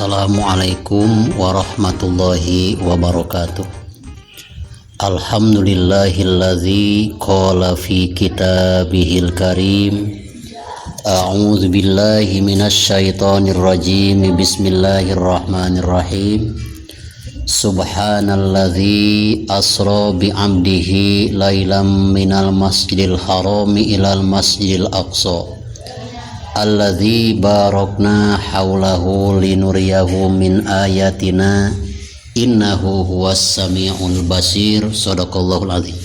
Assalamualaikum warahmatullahi wabarakatuh. Alhamdulillahilladzi qala fi kitabihil karim. A'udzu billahi minasyaitonir rajim. Bismillahirrahmanirrahim. Subhanalladzi asra bi 'abdihi lailam minal masjidil harami ilal masjidil aqsa. Alladzi barakna haulahu linuriyahu min ayatina innahu huwas sami'ul basir. Shadaqallahul azim.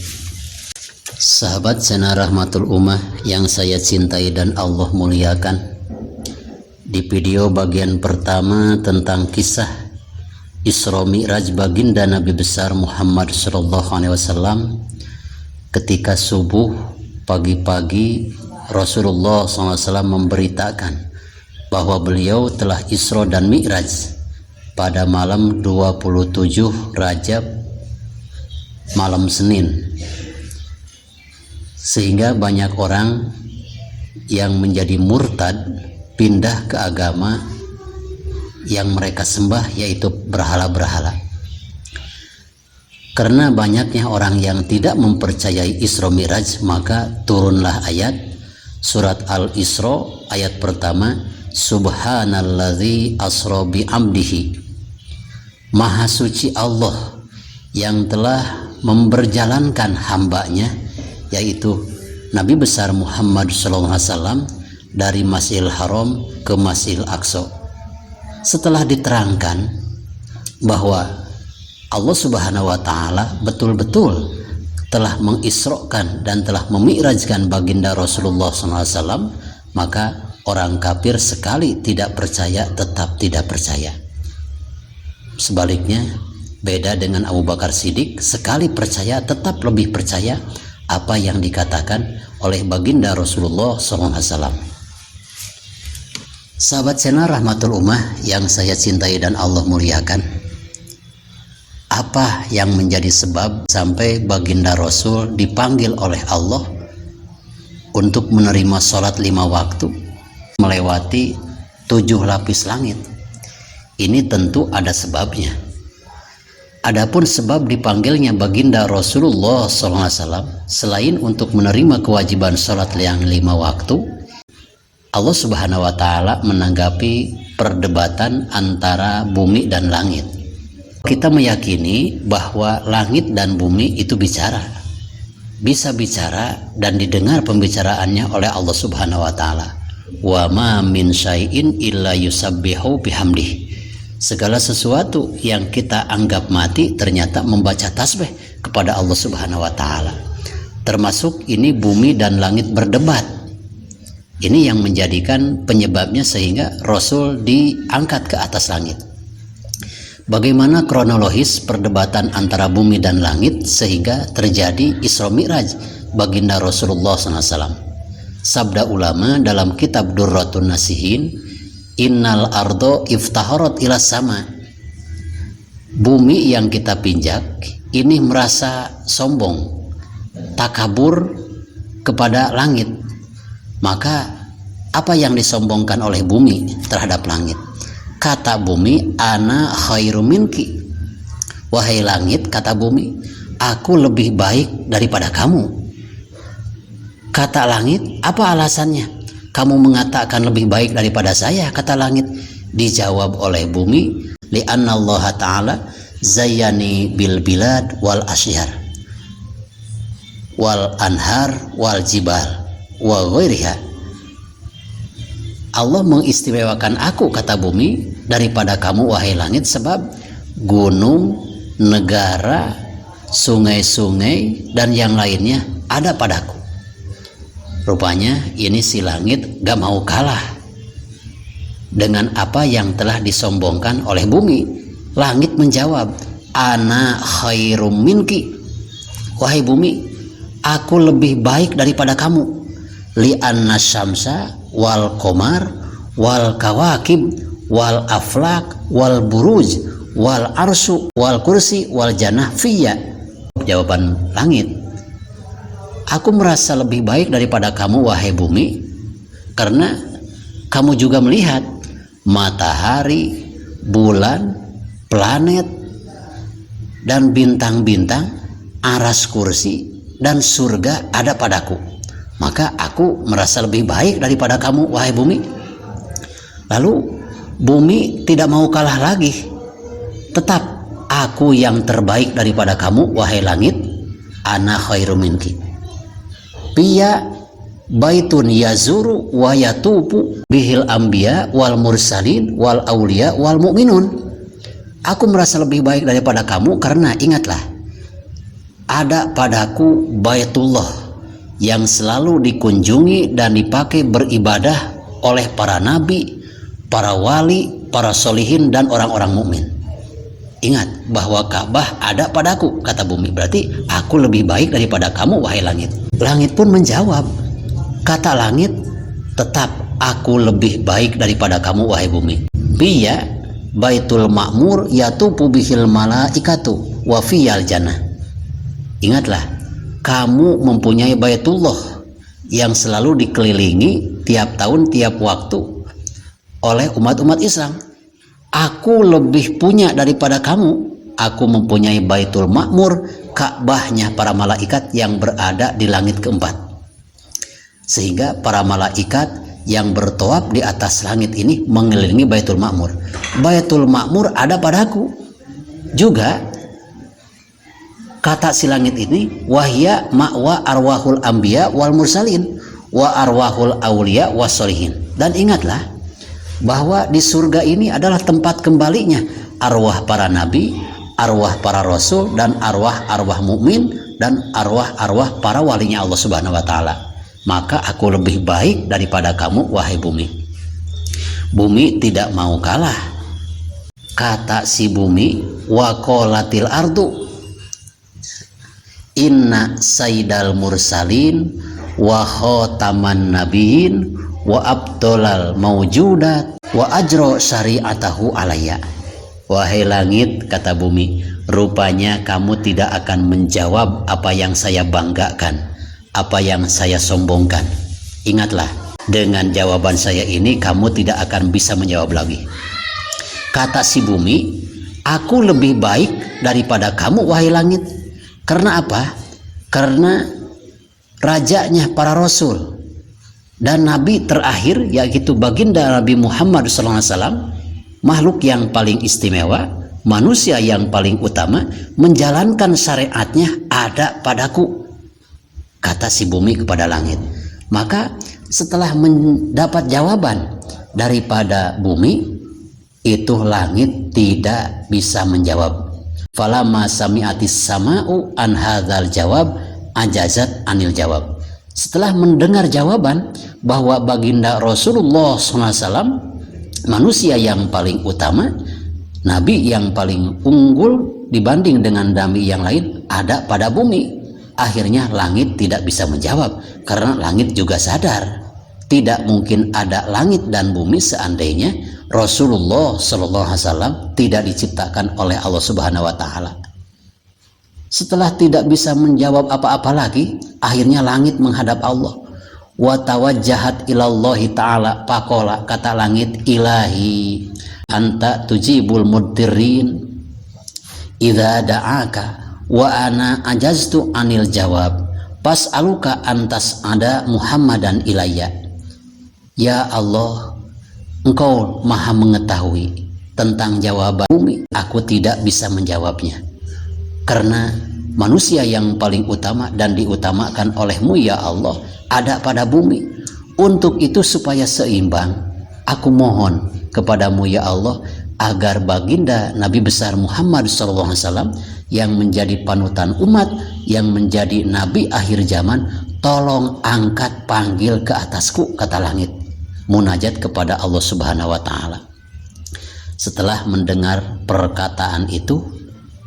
Sahabat channel Rahmatul Ummah yang saya cintai dan Allah muliakan, di video bagian pertama tentang kisah Isra Mi'raj baginda Nabi besar Muhammad SAW, ketika subuh pagi-pagi Rasulullah SAW memberitakan bahwa beliau telah Isra dan Mi'raj pada malam 27 Rajab, malam Senin, sehingga banyak orang yang menjadi murtad, pindah ke agama yang mereka sembah, yaitu berhala-berhala. Karena banyaknya orang yang tidak mempercayai Isra Mi'raj, maka turunlah ayat Surat Al-Isra ayat pertama, Subhanalladzi asra bi 'abdihi. Maha suci Allah yang telah memberjalankan hambanya, yaitu Nabi besar Muhammad SAW, dari Masjidil Haram ke Masjidil Aqsa. Setelah diterangkan bahwa Allah Subhanahu wa Ta'ala betul-betul telah mengisrokan dan telah memi'rajkan baginda Rasulullah SAW, maka orang kafir sekali tidak percaya tetap tidak percaya. Sebaliknya, beda dengan Abu Bakar Siddiq, sekali percaya tetap lebih percaya apa yang dikatakan oleh baginda Rasulullah SAW. Sahabat channel Rahmatul Ummah yang saya cintai dan Allah muliakan, apa yang menjadi sebab sampai baginda Rasul dipanggil oleh Allah untuk menerima sholat 5 waktu melewati 7 lapis langit? Ini tentu ada sebabnya. Adapun sebab dipanggilnya baginda Rasulullah SAW, selain untuk menerima kewajiban sholat yang 5 waktu, Allah Subhanahu wa Ta'ala menanggapi perdebatan antara bumi dan langit. Kita meyakini bahwa langit dan bumi itu bicara, bisa bicara dan didengar pembicaraannya oleh Allah Subhanahu wa Ta'ala. Wa ma min syai'in illa yusabbihu bihamdih. Segala sesuatu yang kita anggap mati ternyata membaca tasbih kepada Allah Subhanahu wa Ta'ala. Termasuk ini bumi dan langit berdebat. Ini yang menjadikan penyebabnya sehingga Rasul diangkat ke atas langit. Bagaimana kronologis perdebatan antara bumi dan langit sehingga terjadi Isra Mi'raj baginda Rasulullah SAW? Sabda ulama dalam kitab Durratun Nasihin, Innal ardo iftaharat ila sama. Bumi yang kita pinjak ini merasa sombong, takabur kepada langit. Maka apa yang disombongkan oleh bumi terhadap langit? Kata bumi, ana khairum minki. Wahai langit, kata bumi, aku lebih baik daripada kamu. Kata langit, apa alasannya kamu mengatakan lebih baik daripada saya? Kata langit. Dijawab oleh bumi, li'anna Allah Ta'ala zayyani bil bilad wal asyhar wal anhar wal jibal wa ghairiha. Allah mengistimewakan aku, kata bumi, daripada kamu wahai langit, sebab gunung, negara, sungai-sungai dan yang lainnya ada padaku. Rupanya ini si langit gak mau kalah dengan apa yang telah disombongkan oleh bumi. Langit menjawab, ana khairum minki. Wahai bumi, aku lebih baik daripada kamu. Li'anna syamsa wal qamar wal kawakib wal aflak wal buruj wal arsu wal kursi wal jannah fiyya. Jawaban langit, aku merasa lebih baik daripada kamu wahai bumi, karena kamu juga melihat matahari, bulan, planet, dan bintang-bintang, aras kursi, dan surga ada padaku. Maka aku merasa lebih baik daripada kamu, wahai bumi. Lalu bumi tidak mau kalah lagi. Tetap aku yang terbaik daripada kamu, wahai langit. Ana khairum minki. Piya baitun yazuru wa yatufu bihil anbiya wal mursalin wal aulia wal mu'minun. Aku merasa lebih baik daripada kamu karena ingatlah, ada padaku Baitullah yang selalu dikunjungi dan dipakai beribadah oleh para nabi, para wali, para solihin, dan orang-orang mukmin. Ingat bahwa Ka'bah ada padaku, kata bumi. Berarti aku lebih baik daripada kamu, wahai langit. Langit pun menjawab, kata langit, tetap aku lebih baik daripada kamu, wahai bumi. Biya baitul ma'mur yatufu bihil malaikatu wa fiyal jannah. Ingatlah, kamu mempunyai Baitullah yang selalu dikelilingi tiap tahun, tiap waktu oleh umat-umat Islam. Aku lebih punya daripada kamu. Aku mempunyai Baitul Ma'mur, Ka'bahnya para malaikat yang berada di langit keempat. Sehingga para malaikat yang bertawaf di atas langit ini mengelilingi Baitul Ma'mur. Baitul Ma'mur ada padaku. Juga kata si langit ini, wahya ma'wa arwahul anbiya wal mursalin wa arwahul aulia was solihin. Dan ingatlah bahwa di surga ini adalah tempat kembalinya arwah para nabi, arwah para rasul, dan arwah-arwah mukmin, dan arwah-arwah para walinya Allah Subhanahu wa taala. Maka aku lebih baik daripada kamu, wahai bumi. Bumi tidak mau kalah. Kata si bumi, wa qolatil ardu inna sayyidal mursalin wa khataman nabiin wa abdolal maujudat wa ajro syari'atahu alayya. Wahai langit, kata bumi, rupanya kamu tidak akan menjawab apa yang saya banggakan, apa yang saya sombongkan. Ingatlah, dengan jawaban saya ini kamu tidak akan bisa menjawab lagi. Kata si bumi, aku lebih baik daripada kamu, wahai langit. Karena apa? Karena rajanya para rasul dan nabi terakhir, yaitu baginda Nabi Muhammad SAW, makhluk yang paling istimewa, manusia yang paling utama, menjalankan syariatnya ada padaku, kata si bumi kepada langit. Maka setelah mendapat jawaban daripada bumi, itu langit tidak bisa menjawab. Falamma sami'atis sama'u an hadzal jawab ajazat anil jawab. Setelah mendengar jawaban bahwa baginda Rasulullah SAW, manusia yang paling utama, nabi yang paling unggul dibanding dengan nabi yang lain, ada pada bumi, akhirnya langit tidak bisa menjawab. Karena langit juga sadar tidak mungkin ada langit dan bumi seandainya Rasulullah SAW tidak diciptakan oleh Allah Subhanahu wa taala. Setelah tidak bisa menjawab apa-apa lagi, akhirnya langit menghadap Allah. Wa tawajjahat ilallahi ta'ala, pakola, kata langit, ilahi anta tujibul muddirin idza da'aka wa ana ajaztu anil jawab pas'aluka antas ada Muhammadan ilayya. Ya Allah, Engkau maha mengetahui tentang jawaban bumi, aku tidak bisa menjawabnya. Karena manusia yang paling utama dan diutamakan olehmu, ya Allah, ada pada bumi. Untuk itu supaya seimbang, aku mohon kepadamu, ya Allah, agar baginda Nabi besar Muhammad SAW yang menjadi panutan umat, yang menjadi nabi akhir zaman, tolong angkat panggil ke atasku, kata langit, munajat kepada Allah Subhanahu wa taala. Setelah mendengar perkataan itu,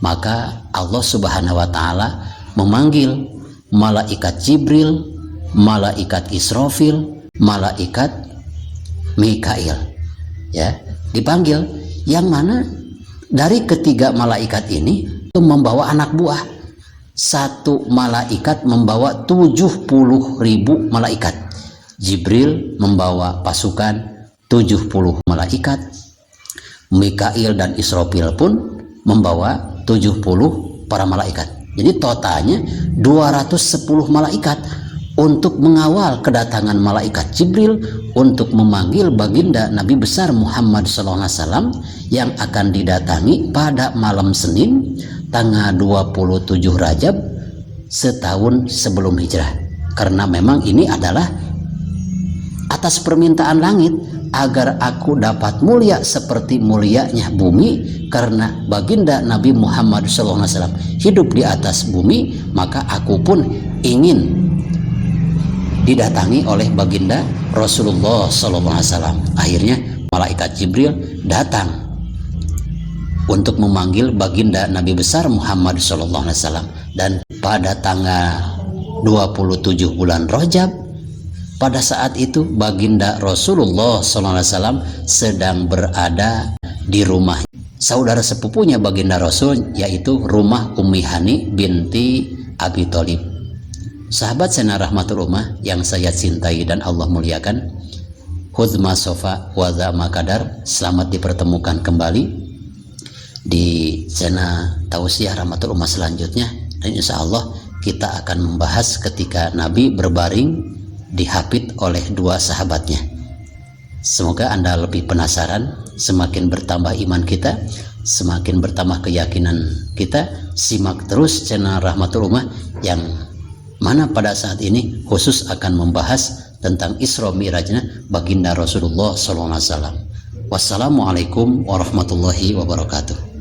maka Allah Subhanahu wa taala memanggil malaikat Jibril, malaikat Israfil, malaikat Mikail. Ya, dipanggil, yang mana dari ketiga malaikat ini itu membawa anak buah. Satu malaikat membawa 70.000 malaikat. Jibril membawa pasukan 70 malaikat, Mikail dan Israfil pun membawa 70 para malaikat. Jadi totalnya 210 malaikat untuk mengawal kedatangan malaikat Jibril untuk memanggil baginda Nabi besar Muhammad SAW yang akan didatangi pada malam Senin tanggal 27 Rajab setahun sebelum hijrah. Karena memang ini adalah atas permintaan langit agar aku dapat mulia seperti mulianya bumi, karena baginda Nabi Muhammad SAW hidup di atas bumi, maka aku pun ingin didatangi oleh baginda Rasulullah SAW. Akhirnya malaikat Jibril datang untuk memanggil baginda Nabi besar Muhammad SAW. Dan pada tanggal 27 bulan Rajab, pada saat itu baginda Rasulullah SAW sedang berada di rumah saudara sepupunya baginda Rasul, yaitu rumah Ummi Hani binti Abi Thalib. Sahabat sena rahmatul ummah yang saya cintai dan Allah muliakan, Huzma sofa wazama kadar, selamat dipertemukan kembali di sena tausiah rahmatul ummah selanjutnya. Dan insya Allah kita akan membahas ketika Nabi berbaring dihapit oleh dua sahabatnya. Semoga Anda lebih penasaran, semakin bertambah iman kita, semakin bertambah keyakinan kita. Simak terus channel Rahmatul Ummah yang mana pada saat ini khusus akan membahas tentang Isra Mi'rajnya baginda Rasulullah SAW. Wassalamualaikum warahmatullahi wabarakatuh.